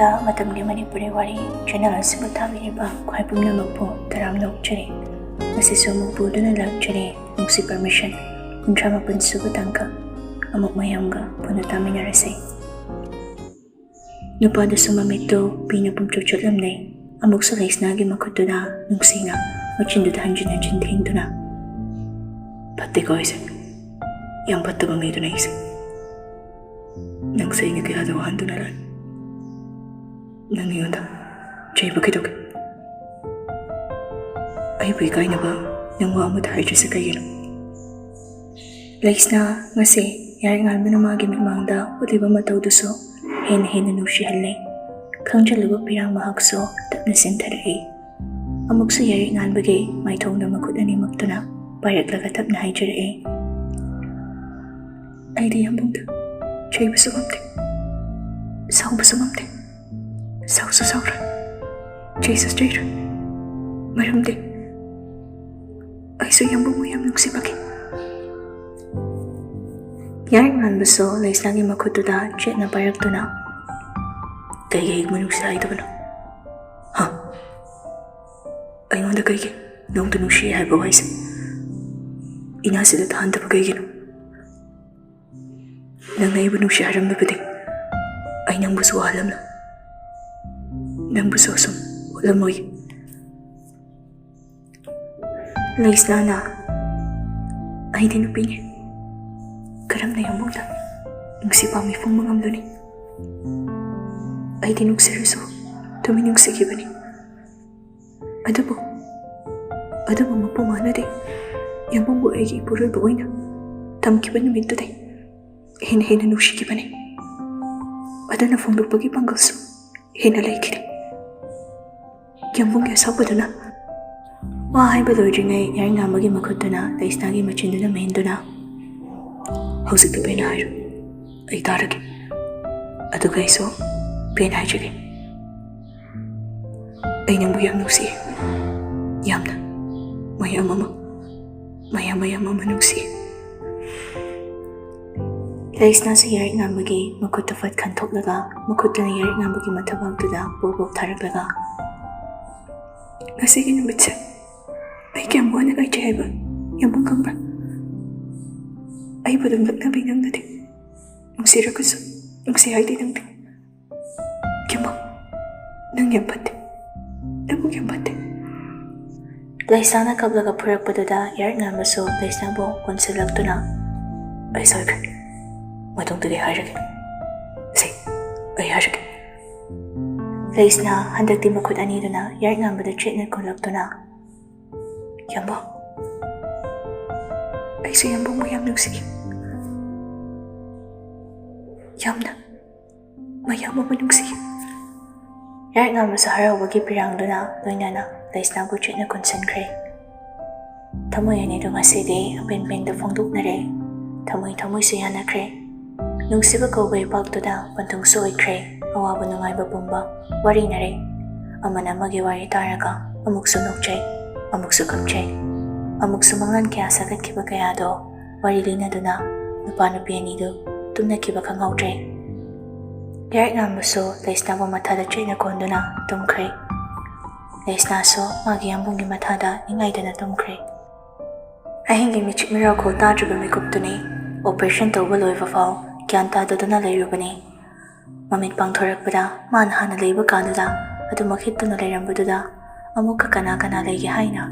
ꯃꯇꯝꯗ ꯃꯇꯝꯒꯤ ꯃꯅꯤꯄꯨꯔꯤ ꯋꯥꯔꯤ ꯆꯦꯅꯦꯜ ꯑꯁꯤꯕꯨ ꯇꯥꯕꯤꯔꯤꯕ ꯈ꯭ꯋꯥꯏ ꯄꯨꯝꯅꯃꯛꯄꯨ ꯇꯔꯥꯝꯅ ꯑꯣꯛꯆꯔꯤ. ꯉꯁꯤꯁꯨ ꯑꯃꯨꯛ ꯄꯨꯗꯨꯅ ꯂꯥꯛꯆꯔꯤ ꯅꯨꯡꯁꯤ ꯄꯔꯃꯤꯁꯟ 38 ꯁꯨꯕ ꯇꯥꯡꯀꯛ. ꯑꯃꯨꯛ ꯃꯌꯥꯝꯒ ꯄꯨꯟꯅ ꯇꯥꯃꯤꯟꯅꯔꯁꯤ. ꯅꯨꯄꯥꯗꯁꯨ ꯃꯃꯤꯠꯇꯨ ꯄꯤꯅ ꯄꯨꯡꯆꯨꯠ ꯆꯨꯠꯂꯝꯂꯦ. ꯑꯃꯨꯛꯁꯨ ꯂꯩꯁꯅꯥꯒꯤ ꯃꯈꯨꯠꯇꯨꯅ ꯅꯨꯡꯁꯤꯅ ꯃꯆꯤꯟꯗꯨꯗ ꯍꯟꯖꯤꯟ ꯍꯟꯖꯤꯟ ꯊꯦꯡꯗꯨꯅ, "ꯐꯠꯇꯦꯀꯣ ꯑꯩꯁꯦ, ꯌꯥꯝ ꯐꯠꯇꯕ ꯃꯤꯗꯨꯅ ꯑꯩꯁꯦ. ꯅꯪꯁꯦ ꯑꯩꯅ ꯀꯌꯥꯗ ꯋꯥꯍꯟꯗꯨꯅ ꯂꯥꯛ. ꯅꯪ ꯑꯩꯉꯣꯟꯗ ꯆꯩꯕ ꯀꯩꯗꯧꯒꯦ? ꯑꯩꯕꯨ ꯏꯀꯥꯏꯅꯕ ꯅꯪ ꯋꯥ ꯑꯃꯗ ꯍꯥꯏꯗ꯭ꯔꯤꯁꯦ ꯀꯩꯒꯤꯅꯣ?" ꯂꯩꯁꯅꯥ ꯉꯁꯤ ꯌꯥꯏꯔꯤꯉꯥꯟꯕꯅ ꯃꯥꯒꯤ ꯃꯤꯠꯃꯥꯡꯗ ꯎꯠꯂꯤꯕ ꯃꯇꯧꯗꯨꯁꯨ ꯍꯦꯟꯅ ꯅꯨꯡꯁꯤꯍꯜꯂꯦ. ꯈꯪꯖꯜꯂꯨꯕ ꯄꯤꯔꯥꯡ ꯃꯍꯥꯛꯁꯨ ꯇꯞꯅ ꯆꯦꯟꯊꯔꯛꯏ. ꯑꯃꯨꯛꯁꯨ ꯌꯥꯏꯔꯤꯉꯥꯟꯕꯒꯤ ꯃꯥꯏꯊꯣꯡꯗ ꯃꯈꯨꯠ ꯑꯅꯤꯃꯛꯇꯨꯅ ꯄꯥꯏꯔꯛꯂꯒ ꯇꯞꯅ ꯍꯥꯏꯖꯔꯛꯏ. "ꯑꯩꯗꯤ ꯌꯥꯝꯕꯨꯡꯗ ꯆꯩꯕꯁꯨ ꯉꯝꯗꯦ, ꯁꯥꯎꯕꯁꯨ ꯉꯝꯗꯦ. ꯁꯥꯎꯁꯨ ꯁꯥꯎꯔꯣꯏ, ꯆꯩꯁꯨ ꯆꯩꯔꯣꯏ. ꯃꯔꯝꯗꯤ ꯑꯩꯁꯨ ꯌꯥꯝꯕꯨꯡꯕꯨ ꯌꯥꯝ ꯅꯨꯡꯁꯤꯕꯒꯤ." ꯌꯥꯏꯔꯤꯉꯥꯟꯕꯁꯨ ꯂꯩꯁꯅꯥꯒꯤ ꯃꯈꯨꯠꯇꯨꯗ ꯆꯦꯠꯅ ꯄꯥꯏꯔꯛꯇꯨꯅ, "ꯀꯩꯒꯤ ꯑꯩꯕꯨ ꯅꯨꯡꯁꯤ ꯍꯥꯏꯗꯕꯅꯣ? ꯍꯥ? ꯑꯩꯉꯣꯟꯗ ꯀꯩꯒꯤ ꯅꯪꯕꯨ ꯅꯨꯡꯁꯤ ꯍꯥꯏꯕ ꯋꯥꯍꯩꯁꯦ ꯏꯅꯥꯁꯤꯗ ꯇꯥꯍꯟꯗꯕ ꯀꯩꯒꯤꯅꯣ? ꯅꯪꯅ ꯑꯩꯕꯨ ꯅꯨꯡꯁꯤ ꯍꯥꯏꯔꯝꯂꯕꯗꯤ ꯑꯩ ꯅꯪꯕꯨꯁꯨ ꯋꯥꯍꯜꯂꯝꯂꯣꯏ, ꯅꯪꯕꯨꯁꯨ ꯑꯁꯨꯝ ꯎꯠꯂꯝꯃꯣꯏ." ꯂꯩꯁꯅꯥꯅ, "ꯑꯩꯗꯤ ꯅꯨꯄꯤꯅꯤ. ꯀꯔꯝꯅ ꯌꯥꯝꯕꯨꯡꯗ ꯅꯨꯡꯁꯤ ꯄꯥꯝꯃꯤ ꯐꯣꯡꯕ ꯉꯝꯂꯨꯅꯤ? ꯑꯩꯗꯤ ꯅꯨꯡꯁꯤꯔꯁꯨ ꯇꯨꯃꯤꯟ ꯅꯨꯡꯁꯤꯈꯤꯕꯅꯤ. ꯑꯗꯨꯕꯨ ꯃꯄꯨ ꯃꯥꯅꯗꯤ ꯌꯥꯝꯕꯨꯡꯕꯨ ꯑꯩꯒꯤ ꯏꯄꯨꯔꯣꯏꯕ ꯑꯣꯏꯅ ꯊꯝꯈꯤꯕ ꯅꯨꯃꯤꯠꯇꯨꯗꯩ ꯍꯦꯟꯅ ꯅꯨꯡꯁꯤꯈꯤꯕꯅꯤ. ꯑꯗꯨꯅ ꯐꯣꯡꯗꯣꯛꯄꯒꯤ ꯄꯥꯡꯒꯜꯁꯨ ꯍꯦꯟꯅ ꯂꯩꯈꯤꯗꯦ." ꯌꯥꯝꯕꯨꯡꯒꯤ ꯑꯁꯥꯎꯕꯗꯨꯅ ꯋꯥ ꯍꯥꯏꯕ ꯂꯣꯏꯗ꯭ꯔꯤꯉꯩ ꯌꯥꯏꯔꯤꯉꯥꯟꯕꯒꯤ ꯃꯈꯨꯠꯇꯨꯅ ꯂꯩꯁꯅꯥꯒꯤ ꯃꯆꯤꯟꯗꯨꯅ ꯃꯦꯟꯗꯨꯅ, "ꯍꯧꯖꯤꯛꯇꯤ ꯄꯦꯟꯅ ꯍꯥꯏꯔꯣ, ꯑꯩ ꯇꯥꯔꯒꯦ. ꯑꯗꯨꯒ ꯑꯩꯁꯨ ꯄꯦꯟꯅ ꯍꯥꯏꯖꯒꯦ. ꯑꯩ ꯅꯪꯕꯨ ꯌꯥꯝ ꯅꯨꯡꯁꯤꯌꯦ. ꯌꯥꯝꯅ, ꯃꯌꯥꯝ ꯑꯃ ꯅꯨꯡꯁꯤꯌꯦ." ꯂꯩꯁꯅꯥꯁꯨ ꯌꯥꯏꯔꯤꯉꯥꯟꯕꯒꯤ ꯃꯈꯨꯠꯇꯨ ꯐꯠ ꯈꯟꯊꯣꯛꯂꯒ ꯃꯈꯨꯠꯇꯨꯅ ꯌꯥꯏꯔꯤꯉꯥꯟꯕꯒꯤ ꯃꯊꯕꯥꯛꯇꯨꯗ ꯕꯣꯛ ꯊꯥꯔꯛꯂꯒ, "ꯉꯁꯤꯒꯤ ꯅꯨꯃꯤꯠꯁꯦ ꯑꯩ ꯀꯌꯥꯝ ꯋꯥꯅ ꯉꯥꯏꯖꯩ ꯍꯥꯏꯕ ꯌꯥꯝꯕꯨꯡ ꯈꯪꯕ꯭ꯔꯥ? ꯑꯩꯕꯨ ꯑꯗꯨꯝ ꯂꯛꯅꯕꯤ ꯅꯪꯅꯗꯤ ꯅꯨꯡꯁꯤꯔꯒꯁꯨ ꯅꯨꯡꯁꯤ ꯍꯥꯏꯗꯤ ꯅꯪꯗꯤ. ꯌꯥꯝꯕꯨꯡ, ꯅꯪ ꯌꯥꯝ ꯐꯠꯇꯦ. ꯅꯪꯕꯨ ꯌꯥꯝ ꯐꯠꯇꯦ." ꯂꯩꯁꯅꯥꯅ ꯀꯞꯂꯒ ꯐꯨꯔꯛꯄꯗꯨꯗ ꯌꯥꯏꯔꯤꯉꯥꯟꯕꯁꯨ ꯂꯩꯁꯅꯥꯕꯨ ꯀꯣꯟꯁꯤꯜꯂꯛꯇꯨꯅ, "ꯑꯩ ꯁꯣꯏꯈ꯭ꯔꯦ. ꯃꯇꯨꯡꯗꯗꯤ ꯍꯥꯏꯔꯒꯦ. ꯑꯩ ꯍꯥꯏꯔꯒꯦ." ꯂꯩꯁꯅꯥ ꯍꯟꯗꯛꯇꯤ ꯃꯈꯨꯠ ꯑꯅꯤꯗꯨꯅ ꯌꯥꯏꯔꯤꯉꯥꯟꯕꯗ ꯆꯦꯠꯅ ꯀꯣꯜꯂꯛꯇꯨꯅ, "ꯌꯥꯝꯕꯨꯡ, ꯑꯩꯁꯨ ꯌꯥꯝꯕꯨꯡꯕꯨ ꯌꯥꯝ ꯅꯨꯡꯁꯤꯈꯤ. ꯌꯥꯝꯅ, ꯃꯌꯥꯝ ꯑꯃ ꯅꯨꯡꯁꯤꯈꯤ." ꯌꯥꯏꯔꯤꯉꯥꯟꯕꯁꯨ ꯍꯔꯥꯎꯕꯒꯤ ꯄꯤꯔꯥꯡꯗꯨꯅ ꯂꯣꯏꯅꯅ ꯂꯩꯁꯅꯥꯕꯨ ꯆꯦꯠꯅ ꯀꯣꯟꯁꯤꯟꯈ꯭ꯔꯦ. ꯊꯃꯣꯏ ꯑꯅꯤꯗꯨ ꯉꯁꯤꯗꯤ ꯑꯄꯦꯟ-ꯄꯦꯟꯗ ꯐꯣꯡꯗꯣꯛꯅꯔꯦ. ꯊꯃꯣꯏꯁꯨ ꯌꯥꯅꯈ꯭ꯔꯦ. ꯅꯨꯡꯁꯤꯕ ꯀꯧꯕ ꯏꯄꯥꯛꯇꯨꯗ ꯄꯟꯊꯨꯡꯁꯨ ꯑꯣꯏꯈ꯭ꯔꯦ. ꯑꯋꯥꯕ ꯅꯨꯡꯉꯥꯏꯕ ꯄꯨꯝꯕ ꯋꯥꯔꯤꯅꯔꯦ. ꯑꯃꯅ ꯑꯃꯒꯤ ꯋꯥꯔꯤ ꯇꯥꯔꯒ ꯑꯃꯨꯛꯁꯨ ꯅꯣꯛꯆꯩ, ꯑꯃꯨꯛꯁꯨ ꯀꯞꯆꯩ. ꯑꯃꯨꯛꯁꯨ ꯃꯪꯂꯥꯟ ꯀꯌꯥ ꯁꯥꯒꯠꯈꯤꯕ ꯀꯌꯥꯗꯣ ꯋꯥꯔꯤ ꯂꯤꯅꯗꯨꯅ ꯅꯨꯄꯥ ꯅꯨꯄꯤ ꯑꯅꯤꯗꯨ ꯇꯨꯝꯅꯈꯤꯕ ꯈꯪꯍꯧꯗ꯭ꯔꯦ. ꯌꯥꯏꯔꯤꯉꯥꯟꯕꯁꯨ ꯂꯩꯁꯅꯥꯕꯨ ꯃꯊꯥꯗ ꯆꯦꯠꯅ ꯀꯣꯟꯗꯨꯅ ꯇꯨꯝꯈ꯭ꯔꯦ. ꯂꯩꯁꯅꯥꯁꯨ ꯃꯥꯒꯤ ꯌꯥꯝꯕꯨꯡꯒꯤ ꯃꯊꯥꯗ ꯅꯤꯡꯉꯥꯏꯗꯅ ꯇꯨꯝꯈ꯭ꯔꯦ. ꯑꯍꯤꯡꯒꯤ ꯃꯤꯆꯤꯛ ꯃꯤꯔꯥꯎꯈꯣꯜ ꯇꯥꯗ꯭ꯔꯤꯕ ꯃꯤꯀꯨꯞꯇꯨꯅꯤ. ꯑꯣꯄꯔꯦꯁꯟ ꯇꯧꯕ ꯂꯣꯏꯕ ꯐꯥꯎ ꯒ꯭ꯌꯥꯟ ꯇꯥꯗꯗꯨꯅ ꯂꯩꯔꯨꯕꯅꯤ. ꯃꯃꯤꯠ ꯄꯥꯡꯊꯣꯔꯛꯄꯗ ꯃꯥꯅ ꯍꯥꯟꯅ ꯂꯩꯕ ꯀꯥꯗꯨꯗ ꯑꯗꯨꯃꯛ ꯍꯤꯞꯇꯨꯅ ꯂꯩꯔꯝꯕꯗꯨꯗ ꯑꯃꯨꯛꯀ ꯀꯅꯥ ꯂꯩꯒꯦ ꯍꯥꯏꯅ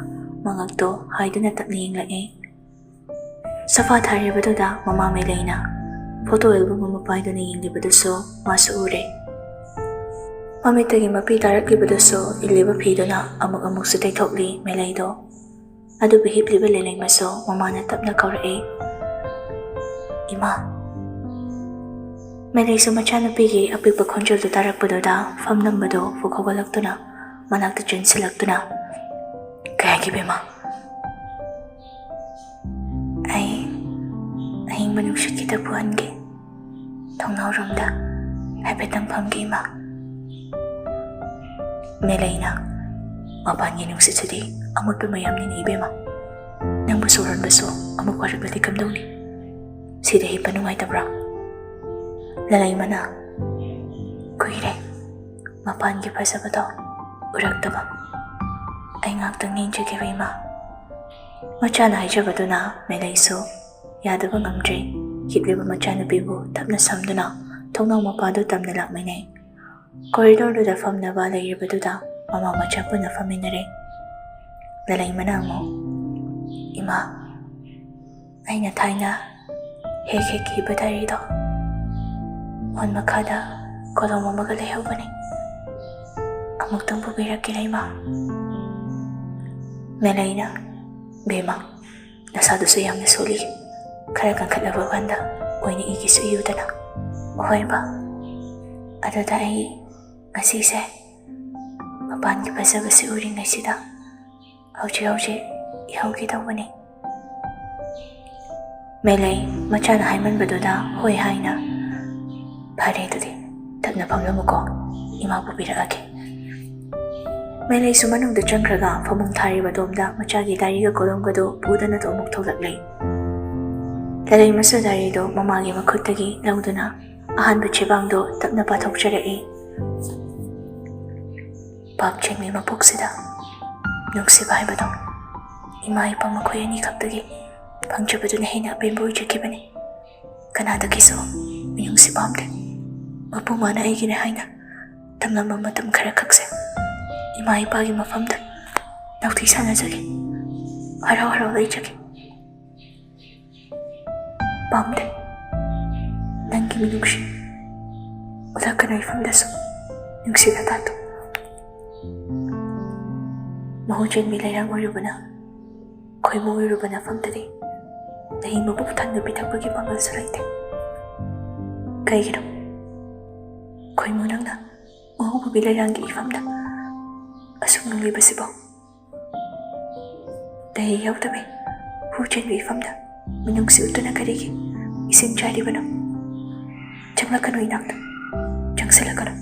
ꯃꯉꯛꯇꯣ ꯍꯥꯏꯗꯨꯅ ꯇꯞꯅ ꯌꯦꯡꯂꯛꯏ. ꯁꯣꯐꯥ ꯊꯥꯔꯤꯕꯗꯨꯗ ꯃꯃꯥ ꯃꯦꯂꯩꯅ ꯐꯣꯇꯣ ꯑꯦꯜꯕꯝ ꯑꯃ ꯄꯥꯏꯗꯨꯅ ꯌꯦꯡꯂꯤꯕꯗꯨꯁꯨ ꯃꯥꯁꯨ ꯎꯔꯦ. ꯃꯃꯤꯠꯇꯒꯤ ꯃꯄꯤ ꯇꯥꯔꯛꯂꯤꯕꯗꯨꯁꯨ ꯏꯜꯂꯤꯕ ꯐꯤꯗꯨꯅ ꯑꯃꯨꯛꯁꯨ ꯇꯩꯊꯣꯛꯂꯤ ꯃꯦꯂꯩꯗꯣ. ꯑꯗꯨꯕꯨ ꯍꯤꯞꯂꯤꯕ ꯂꯦꯂꯩꯃꯁꯨ ꯃꯃꯥꯅ ꯇꯞꯅ ꯀꯧꯔꯛꯏ, "ꯏꯃꯥ." ꯃꯦꯂꯩꯁꯨ ꯃꯆꯥꯅꯨꯄꯤꯒꯤ ꯑꯄꯤꯛꯄ ꯈꯣꯟꯖꯦꯜꯗꯨ ꯇꯥꯔꯛꯄꯗꯨꯗ ꯐꯝꯂꯝꯕꯗꯣ ꯐꯨꯛ ꯍꯧꯒꯠꯂꯛꯇꯨꯅ ꯃꯅꯥꯛꯇ ꯆꯦꯟꯁꯤꯜꯂꯛꯇꯨꯅ, "ꯀꯩ ꯍꯥꯏꯒꯦ ꯕꯦꯝꯃ?" "ꯑꯩ ꯑꯍꯤꯡꯕ ꯅꯨꯡꯁꯤꯠ ꯈꯤꯇ ꯐꯨꯍꯟꯒꯦ. ꯊꯣꯡꯅꯥꯎꯔꯣꯝꯗ ꯍꯥꯏꯐꯦꯠꯇꯪ ꯐꯝꯒꯦ ꯏꯃꯥ." ꯃꯦꯂꯩꯅ, "ꯃꯄꯥꯟꯒꯤ ꯅꯨꯡꯁꯤꯠꯁꯤꯗꯤ ꯑꯃꯣꯠꯄ ꯃꯌꯥꯝꯅꯤꯅꯦ ꯏꯕꯦꯝꯃ. ꯅꯪꯕꯨ ꯁꯣꯔ ꯍꯣꯟꯕꯁꯨ ꯑꯃꯨꯛ ꯋꯥꯔꯛꯂꯗꯤ ꯀꯝꯗꯧꯅꯤ? ꯁꯤꯗ ꯍꯤꯞꯄ ꯅꯨꯡꯉꯥꯏꯇꯕ꯭ꯔꯥ?" ꯂꯂꯩꯃꯅ, ꯃꯄꯥꯟꯒꯤ ꯐꯖꯕꯗꯣ ꯎꯔꯛꯇꯕ ꯑꯩ ꯉꯥꯛꯇꯪ ꯌꯦꯡꯖꯈꯤꯕ ꯏꯃꯥ. ꯃꯆꯥꯅ ꯍꯥꯏꯖꯕꯗꯨꯅ ꯃꯦꯂꯩꯁꯨ ꯌꯥꯗꯕ ꯉꯝꯗ꯭ꯔꯦ. ꯍꯤꯞꯂꯤꯕ ꯃꯆꯥꯅꯨꯄꯤꯕꯨ ꯇꯞꯅ ꯁꯝꯗꯨꯅ ꯊꯣꯡꯅꯥꯎ ꯃꯄꯥꯗꯨ ꯇꯝꯅ ꯂꯥꯛꯃꯤꯟꯅꯩ. ꯀꯣꯔꯤꯗꯣꯔꯗꯨꯗ ꯐꯝꯅꯕ ꯂꯩꯔꯤꯕꯗꯨꯗ ꯃꯃꯥ ꯃꯆꯥ ꯄꯨꯟꯅ ꯐꯝꯃꯤꯟꯅꯔꯦ. ꯂꯂꯩꯃꯅ ꯑꯃꯨꯛ, ꯏꯃꯥ, ꯑꯩꯅ ꯊꯥꯏꯅ ꯍꯦꯛ ꯍꯦꯛ ꯏꯕ ꯗꯥꯏꯔꯤꯗꯣ ꯃꯣꯟ ꯃꯈꯥꯗ ꯀꯣꯂꯣꯝ ꯑꯃꯒ ꯂꯩꯍꯧꯕꯅꯤ. ꯑꯃꯨꯛꯇꯪ ꯄꯨꯕꯤꯔꯛꯀꯦꯔꯥ ꯏꯃꯥ? ꯃꯦꯂꯩꯅ, ꯕꯦꯝꯃ, ꯅꯁꯥꯗꯨꯁꯨ ꯌꯥꯝꯅ ꯁꯣꯜꯂꯤ. ꯈꯔ ꯀꯟꯈꯠꯂꯕ ꯀꯥꯟꯗ ꯑꯣꯏꯅ ꯏꯒꯦꯁꯨ ꯏꯌꯨꯗꯅ. ꯍꯣꯏ ꯕꯥ. ꯑꯗꯨꯗ ꯑꯩ ꯉꯁꯤꯁꯦ ꯃꯄꯥꯟꯒꯤ ꯐꯖꯕꯁꯤ ꯎꯔꯤꯉꯩꯁꯤꯗ ꯍꯧꯖꯤꯛ ꯏꯍꯧꯒꯦ ꯇꯧꯕꯅꯤ. ꯃꯦꯂꯩ ꯃꯆꯥꯅ ꯍꯥꯏꯃꯟꯕꯗꯨꯗ ꯍꯣꯏ ꯍꯥꯏꯅ, ꯐꯔꯦ ꯑꯗꯨꯗꯤ ꯇꯞꯅ ꯐꯝꯂꯝꯃꯨꯀꯣ, ꯏꯃꯥ ꯄꯨꯕꯤꯔꯛꯑꯒꯦ. ꯃꯦꯂꯩꯁꯨ ꯃꯅꯨꯡꯗ ꯆꯪꯈ꯭ꯔꯒ ꯐꯃꯨꯡ ꯊꯥꯔꯤꯕꯗꯣꯝꯗ ꯃꯆꯥꯒꯤ ꯗꯥꯏꯔꯤꯒ ꯀꯣꯂꯣꯝꯒꯗꯨ ꯄꯨꯗꯅꯗꯣ ꯑꯃꯨꯛ ꯊꯣꯛꯂꯛꯂꯦ. ꯂꯂꯩꯃꯁꯨ ꯗꯥꯏꯔꯤꯗꯣ ꯃꯃꯥꯒꯤ ꯃꯈꯨꯠꯇꯒꯤ ꯂꯧꯗꯨꯅ ꯑꯍꯥꯟꯕ ꯆꯦꯕꯥꯡꯗꯣ ꯇꯞꯅ ꯄꯥꯊꯣꯛꯆꯔꯛꯏ. ꯄꯥꯞꯆꯦꯟꯕꯤ ꯃꯄꯣꯛꯁꯤꯗ ꯅꯨꯡꯁꯤꯕ ꯍꯥꯏꯕꯗꯣ ꯏꯃꯥ ꯏꯄꯥ ꯃꯈꯣꯏ ꯑꯅꯤ ꯈꯛꯇꯒꯤ ꯐꯪꯖꯕꯗꯨꯅ ꯍꯦꯟꯅ ꯑꯄꯦꯟꯕ ꯑꯣꯏꯖꯈꯤꯕꯅꯤ. ꯀꯅꯥꯗꯒꯤꯁꯨ ꯃꯤꯅꯨꯡꯁꯤ ꯄꯥꯝꯗꯦ. ꯃꯄꯨ ꯃꯥꯅ ꯑꯩꯒꯤꯅꯦ ꯍꯥꯏꯅ ꯇꯝꯂꯝꯕ ꯃꯇꯝ ꯈꯔ ꯈꯛꯁꯦ ꯏꯃꯥ ꯏꯄꯥꯒꯤ ꯃꯐꯝꯗ ꯅꯥꯎꯊꯤ ꯁꯥꯟꯅꯖꯒꯦ, ꯍꯔꯥꯎ ꯍꯔꯥꯎ ꯂꯩꯖꯒꯦ. ꯄꯥꯝꯗꯦ ꯅꯪꯒꯤ ꯃꯤꯅꯨꯡꯁꯤ ꯎꯠꯂꯛꯀꯅꯨ ꯏꯐꯝꯗꯁꯨ ꯅꯨꯡꯁꯤꯕ ꯇꯥꯇꯨ. ꯃꯍꯨ ꯆꯦꯟꯕꯤ ꯂꯩꯔꯥꯡ ꯑꯣꯏꯔꯨꯕꯅ, ꯈꯣꯏꯃꯨ ꯑꯣꯏꯔꯨꯕ ꯅꯐꯝꯗꯗꯤ ꯅꯍꯤ ꯃꯕꯨꯛ ꯊꯟꯅ ꯄꯤꯊꯛꯄꯒꯤ ꯄꯥꯡꯒꯜꯁꯨ ꯂꯩꯇꯦ. ꯀꯩꯒꯤꯅꯣ ꯈꯣꯏꯃꯨ ꯅꯪꯅ ꯃꯍꯨꯕꯨꯕꯤ ꯂꯩꯔꯥꯡꯒꯤ ꯏꯐꯝꯗ ꯑꯁꯨꯛ ꯅꯨꯡꯂꯤꯕꯁꯤꯕꯣ? ꯅꯍꯤ ꯌꯥꯎꯗꯕꯤ ꯍꯨ ꯆꯦꯟꯕꯤ ꯏꯐꯝꯗ ꯃꯤꯅꯨꯡꯁꯤ ꯎꯠꯇꯨꯅ ꯀꯔꯤꯒꯤ ꯏꯁꯤꯡ ꯆꯥꯏꯔꯤꯕꯅꯣ? ꯆꯪꯂꯛꯀꯅꯨ ꯏꯅꯥꯛꯇ, ꯆꯪꯁꯤꯜꯂꯛꯀꯅꯨ.